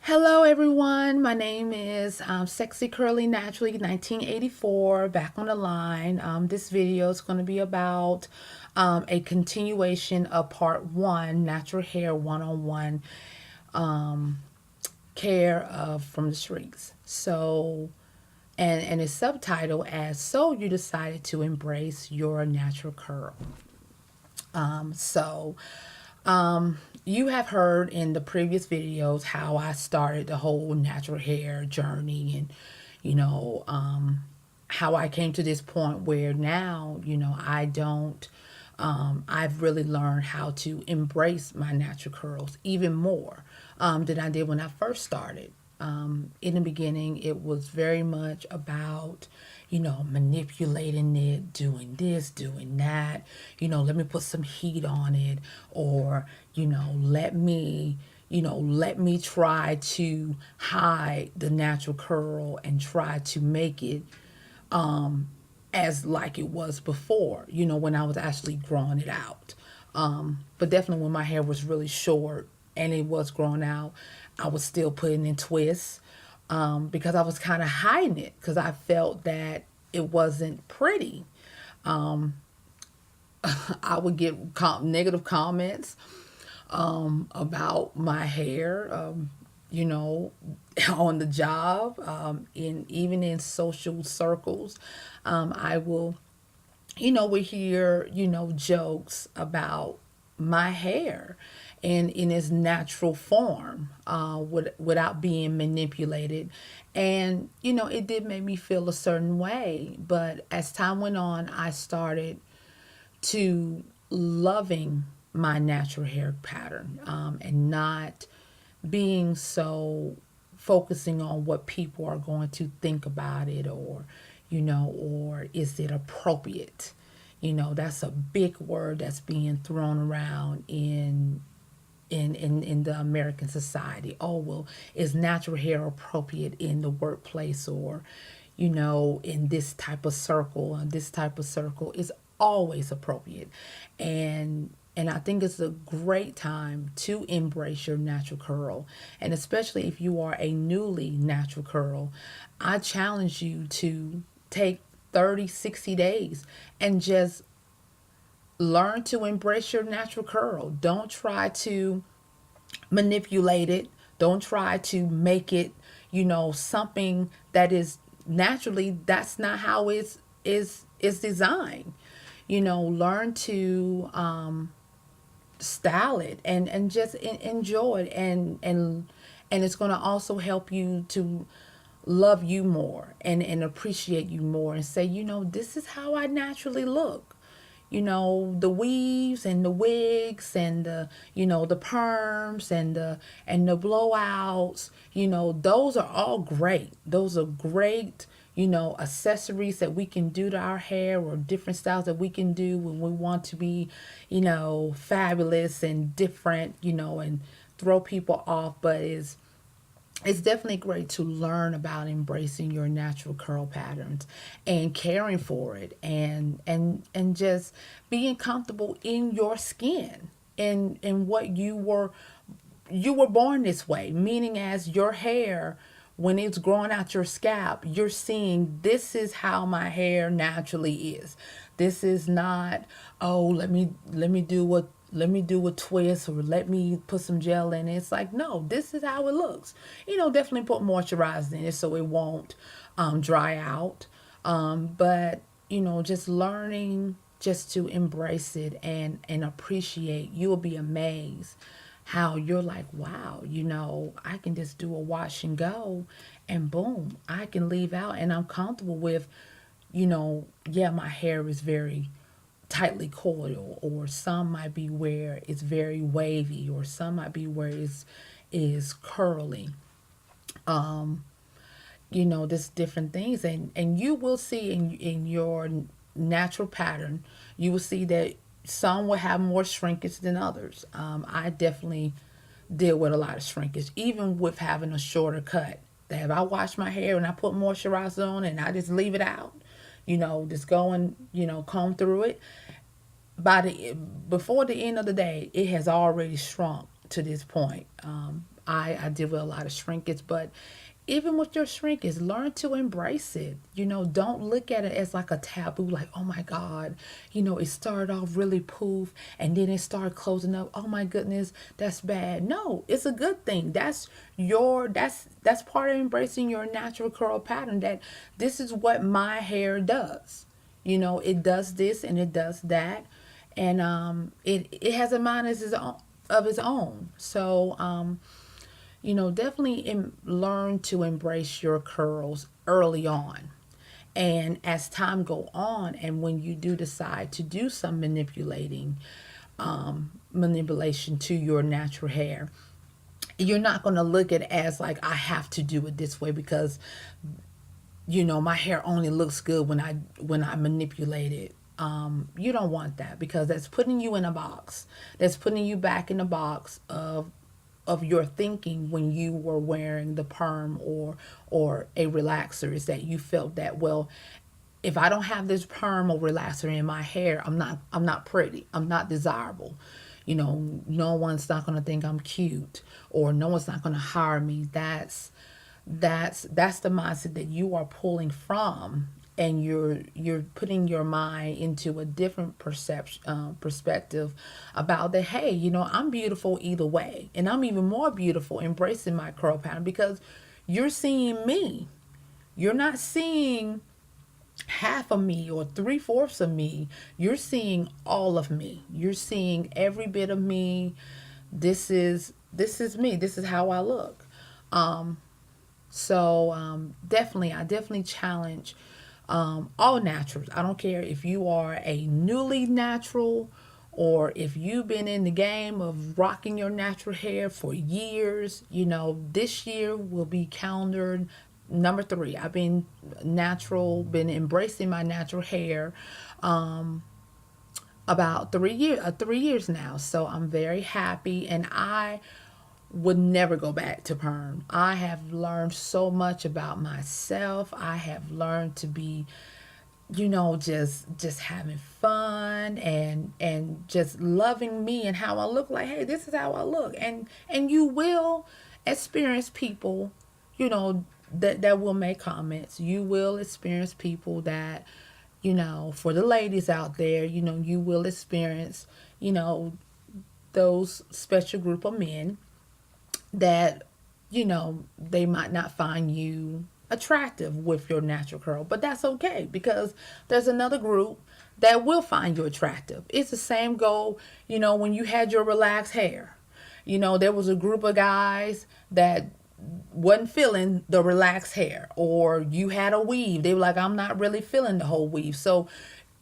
Hello, everyone. My name is Sexy Curly Naturally 1984. Back on the line. This video is going to be about a continuation of part one, natural hair one-on-one care of from the Shrieks. And it's subtitled as "So You Decided to Embrace Your Natural Curl." Um, so you have heard in the previous videos how I started the whole natural hair journey and, you know, how I came to this point where now, I don't, I've really learned how to embrace my natural curls even more than I did when I first started. In the beginning, it was very much about, manipulating it, doing this, doing that, let me put some heat on it, or, let me try to hide the natural curl and try to make it as like it was before, when I was actually growing it out. But definitely when my hair was really short and it was growing out, I was still putting in twists because I was kind of hiding it because I felt that it wasn't pretty. I would get negative comments about my hair, you know, on the job, in even in social circles. I will, we hear, jokes about my hair and in its natural form, without being manipulated. And, it did make me feel a certain way. But as time went on, I started to loving my natural hair pattern, and not being so focusing on what people are going to think about it, or or is it appropriate. That's a big word that's being thrown around in the American society. Oh, well, is natural hair appropriate in the workplace, or in this type of circle, and this type of circle is always appropriate. And I think it's a great time to embrace your natural curl. And especially if you are a newly natural curl, I challenge you to take 30, 60 days and just learn to embrace your natural curl. Don't try to manipulate it. Don't try to make it, something that is naturally, that's not how it's designed. Learn to style it and just enjoy it, and it's going to also help you to love you more and appreciate you more and say, this is how I naturally look. The weaves and the wigs and the the perms and the blowouts, those are all great. Those are great, accessories that we can do to our hair, or different styles that we can do when we want to be, fabulous and different, and throw people off. But it's definitely great to learn about embracing your natural curl patterns and caring for it, and just being comfortable in your skin and what you were born this way, meaning as your hair, when it's growing out your scalp, you're seeing, this is how my hair naturally is. This is not, oh, let me do a twist, or let me put some gel in it. It's like, no, this is how it looks. Definitely put moisturizer in it so it won't dry out. But just learning just to embrace it and appreciate. You will be amazed how you're like, wow, I can just do a wash and go, and boom, I can leave out, and I'm comfortable with, yeah, my hair is very tightly coiled, or some might be where it's very wavy, or some might be where it's is curly. Just different things, and you will see in your natural pattern, you will see that some will have more shrinkage than others. I definitely deal with a lot of shrinkage, even with having a shorter cut. That if I wash my hair and I put moisturizer on and I just leave it out, just go and comb through it, by the before the end of the day, it has already shrunk to this point. I deal with a lot of shrinkage, but even with your shrinkage, learn to embrace it. Don't look at it as like a taboo, like, oh my God, it started off really poof and then it started closing up. Oh my goodness, that's bad. No, it's a good thing. That's part of embracing your natural curl pattern, that this is what my hair does. It does this and it does that. And it has a mind of its own. So definitely learn to embrace your curls early on. And as time go on, and when you do decide to do some manipulation to your natural hair, you're not going to look at it as like, I have to do it this way because my hair only looks good when I manipulate it. You don't want that, because that's putting you in a box. That's putting you back in the box of your thinking when you were wearing the perm or a relaxer, is that you felt that, well, if I don't have this perm or relaxer in my hair, I'm not pretty. I'm not desirable. No one's not going to think I'm cute, or no one's not going to hire me. That's the mindset that you are pulling from, and you're putting your mind into a different perspective about that. Hey, I'm beautiful either way, and I'm even more beautiful embracing my curl pattern, because you're seeing me. You're not seeing half of me or three-fourths of me. You're seeing all of me. You're seeing every bit of me. This is me. This is how I look. I definitely challenge all naturals. I don't care if you are a newly natural, or if you've been in the game of rocking your natural hair for years. This year will be calendar number 3. I've been natural, been embracing my natural hair about 3 years now. So I'm very happy, and I would never go back to perm. I have learned so much about myself. I have learned to be, just having fun, and just loving me and how I look. Like, hey, this is how I look. And you will experience people, that will make comments. You will experience people that, for the ladies out there, you will experience, those special group of men that they might not find you attractive with your natural curl, but that's okay, because there's another group that will find you attractive. It's the same goal, when you had your relaxed hair. There was a group of guys that wasn't feeling the relaxed hair, or you had a weave. They were like, I'm not really feeling the whole weave. So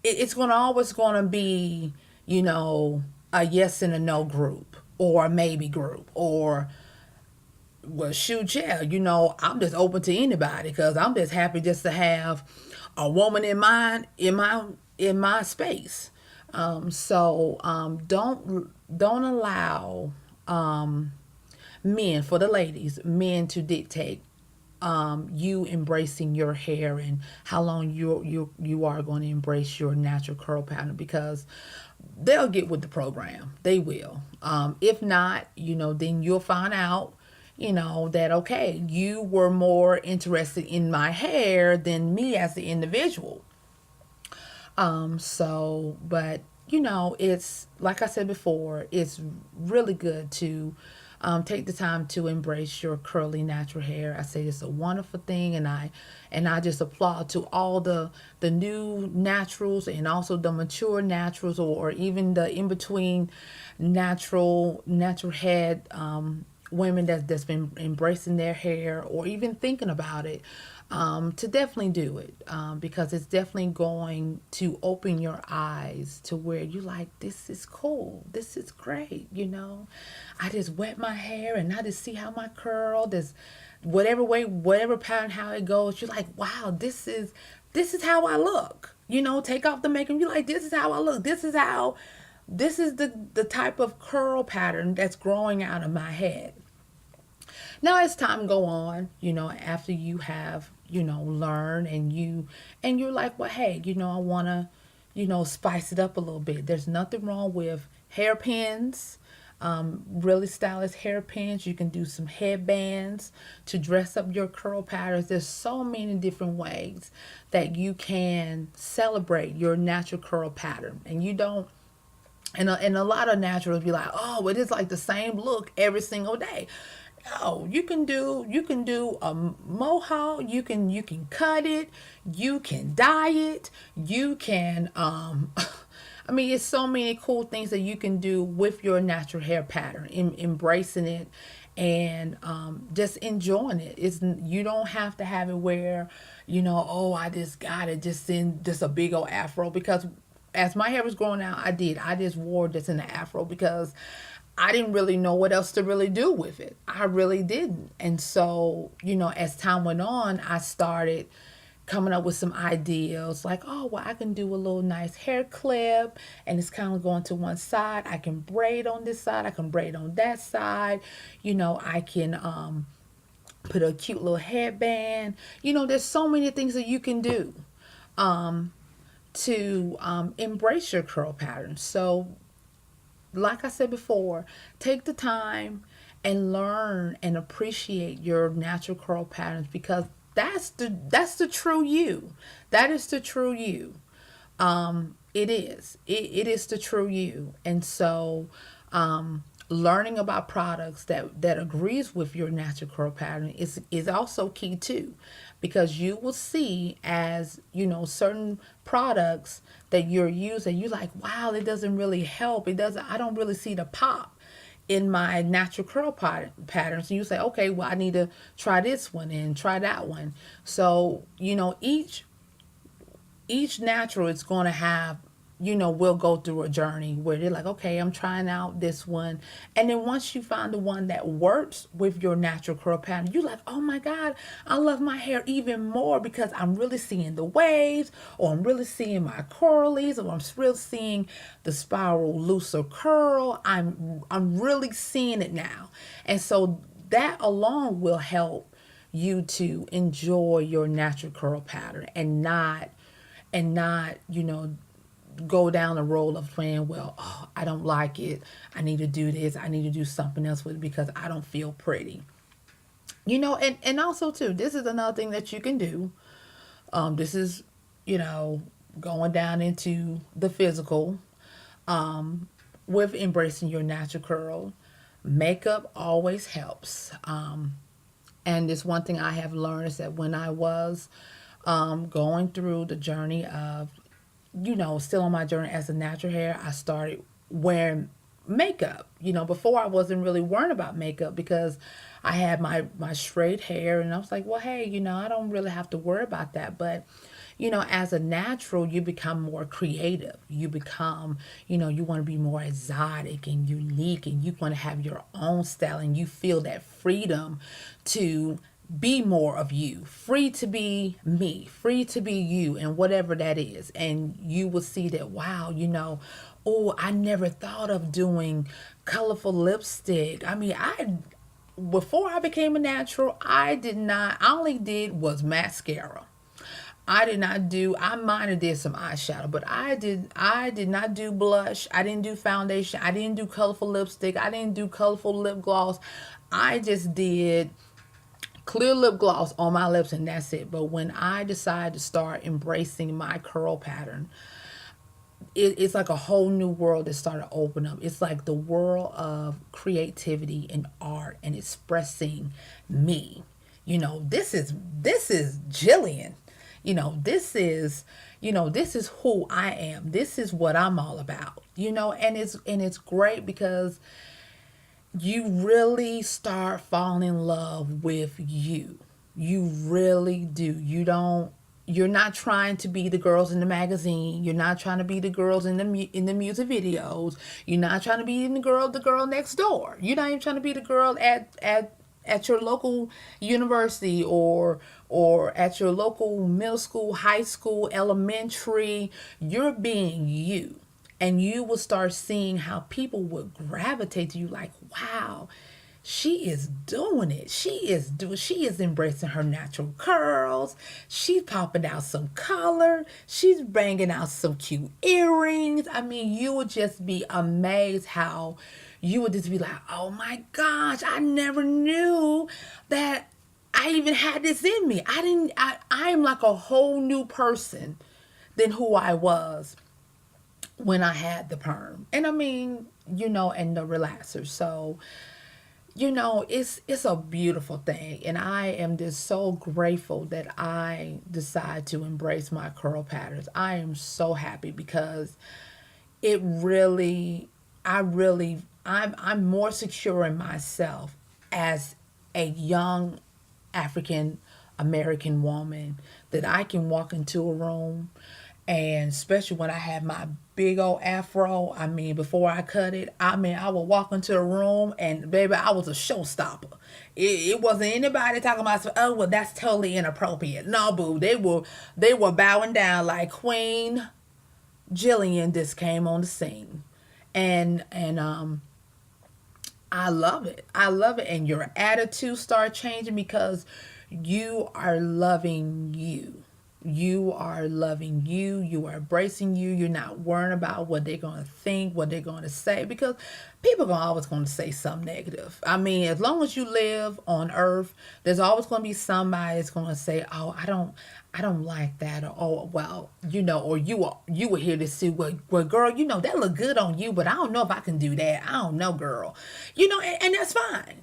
it's always going to be, a yes and a no group, or a maybe group, or, well, shoot, yeah, I'm just open to anybody, because I'm just happy just to have a woman in my space. Don't allow men, for the ladies, men to dictate you embracing your hair, and how long you are going to embrace your natural curl pattern, because they'll get with the program. They will. If not, then you'll find out, that, okay, you were more interested in my hair than me as the individual. But it's like I said before, it's really good to take the time to embrace your curly natural hair. I say it's a wonderful thing, and I just applaud to all the new naturals, and also the mature naturals, or even the in between natural head women that's been embracing their hair, or even thinking about it, to definitely do it, because it's definitely going to open your eyes to where you like, this is cool, this is great. I just wet my hair and I just see how my curl, this whatever way, whatever pattern, how it goes. You're like, wow, this is how I look. Take off the makeup, you're like, this is how I look. This is the type of curl pattern that's growing out of my head. Now, as time go on, after you have, learned, and you're like, well, hey, I want to, spice it up a little bit. There's nothing wrong with hairpins. really stylish hairpins. You can do some headbands to dress up your curl patterns. There's so many different ways that you can celebrate your natural curl pattern. And you don't, and a lot of naturals be like, oh, it is like the same look every single day. No, you can do a mohawk. You can cut it. You can dye it. You can I mean, it's so many cool things that you can do with your natural hair pattern, embracing it and just enjoying it. It's you don't have to have it where, oh, I just got it just in just a big old afro because as my hair was growing out, I just wore this in the afro because I didn't really know what else to really do with it. I really didn't. And so, as time went on, I started coming up with some ideas like, oh, well, I can do a little nice hair clip and it's kind of going to one side. I can braid on this side. I can braid on that side. I can put a cute little headband. There's so many things that you can do to embrace your curl pattern. So like I said before, take the time and learn and appreciate your natural curl patterns because that's the true you. That is the true you. It is. It is the true you. And so learning about products that agrees with your natural curl pattern is also key too, because you will see as certain products that you're using, you like, wow, it doesn't really help. I don't really see the pop in my natural curl patterns. And you say, okay, well, I need to try this one and try that one. So each natural is going to have, we'll go through a journey where they're like, okay, I'm trying out this one. And then once you find the one that works with your natural curl pattern, you're like, oh my God, I love my hair even more because I'm really seeing the waves, or I'm really seeing my curlies, or I'm really seeing the spiral looser curl. I'm really seeing it now. And so that alone will help you to enjoy your natural curl pattern and not go down the road of saying, well, oh, I don't like it. I need to do this. I need to do something else with it because I don't feel pretty. And also too, this is another thing that you can do. This is, going down into the physical, with embracing your natural curl. Makeup always helps. And this one thing I have learned is that when I was going through the journey of, still on my journey as a natural hair, I started wearing makeup. Before I wasn't really worrying about makeup because I had my straight hair and I was like, well, hey, I don't really have to worry about that. But, as a natural, you become more creative. You become, you want to be more exotic and unique and you want to have your own style and you feel that freedom to be more of you, free to be me, free to be you, and whatever that is. And you will see that, wow, oh, I never thought of doing colorful lipstick. I mean, before I became a natural, I only did was mascara. I might have did some eyeshadow, but I did not do blush. I didn't do foundation. I didn't do colorful lipstick. I didn't do colorful lip gloss. I just did clear lip gloss on my lips and that's it. But when I decided to start embracing my curl pattern, it's like a whole new world that started to open up. It's like the world of creativity and art and expressing me. This is Jillian. This is who I am. This is what I'm all about. And it's great because you really start falling in love with you. You really do. You're not trying to be the girls in the magazine. You're not trying to be the girls in the music videos. You're not trying to be the girl next door. You're not even trying to be the girl at your local university or at your local middle school, high school, elementary. You're being you. And you will start seeing how people would gravitate to you like, wow, she is doing it. She is embracing her natural curls. She's popping out some color. She's banging out some cute earrings. I mean, you would just be amazed how you would just be like, "Oh my gosh, I never knew that I even had this in me. I am like a whole new person than who I was when I had the perm." And I mean, and the relaxer. So, it's a beautiful thing, and I am just so grateful that I decide to embrace my curl patterns. I am so happy because it really, I'm more secure in myself as a young African American woman, that I can walk into a room, and especially when I have my big old afro, I mean, before I cut it, I mean, I would walk into a room and baby, I was a showstopper. It wasn't anybody talking about, oh, well, that's totally inappropriate. No, boo, they were bowing down like Queen Jillian just came on the scene. And I love it. I love it. And your attitude start changing because you are loving you. You are loving you. You are embracing you. You're not worrying about what they're going to think, what they're going to say, because people are always going to say something negative. I mean, as long as you live on earth, there's always going to be somebody that's going to say, "Oh, I don't like that," or, "Oh, well, or you will hear this too. Well, girl, that look good on you, but I don't know if I can do that. I don't know, girl." And that's fine.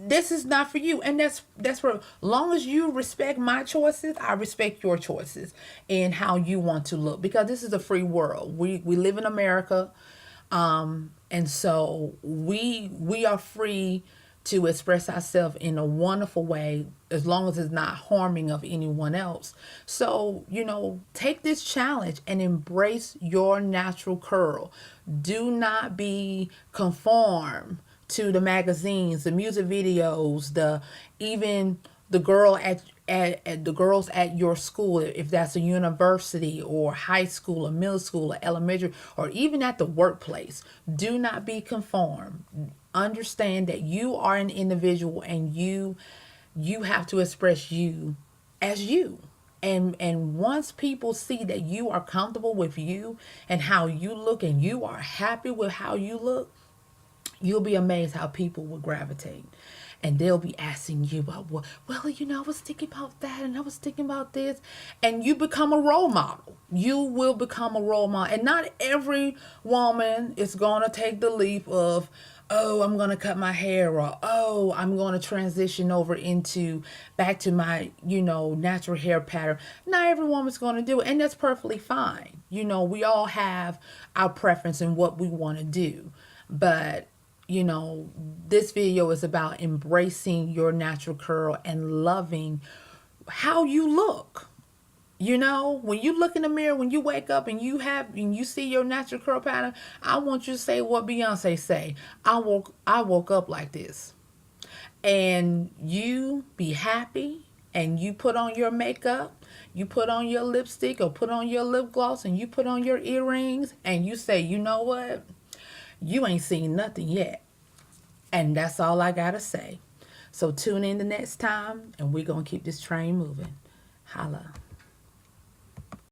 This is not for you, and that's for long as you respect my choices. I respect your choices and how you want to look, because this is a free world. We live in America, and so we are free to express ourselves in a wonderful way, as long as it's not harming of anyone else. So, take this challenge and embrace your natural curl. Do not be conform to the magazines, the music videos, the even the at the girls at your school, if that's a university or high school or middle school or elementary, or even at the workplace. Do not be conformed. Understand that you are an individual, and you have to express you as you. And once people see that you are comfortable with you and how you look, and you are happy with how you look, you'll be amazed how people will gravitate, and they'll be asking you about, well, I was thinking about that, and I was thinking about this, and you become a role model. You will become a role model, and not every woman is going to take the leap of, "Oh, I'm going to cut my hair," or, "Oh, I'm going to transition over into back to my, natural hair pattern." Not every woman's going to do it, and that's perfectly fine. We all have our preference in what we want to do. But this video is about embracing your natural curl and loving how you look. When you look in the mirror, when you wake up and you see your natural curl pattern, I want you to say what Beyonce say. I woke up like this. And you be happy, and you put on your makeup, you put on your lipstick or put on your lip gloss, and you put on your earrings, and you say, "You know what? You ain't seen nothing yet." And that's all I got to say. So tune in the next time, and we're going to keep this train moving. Holla.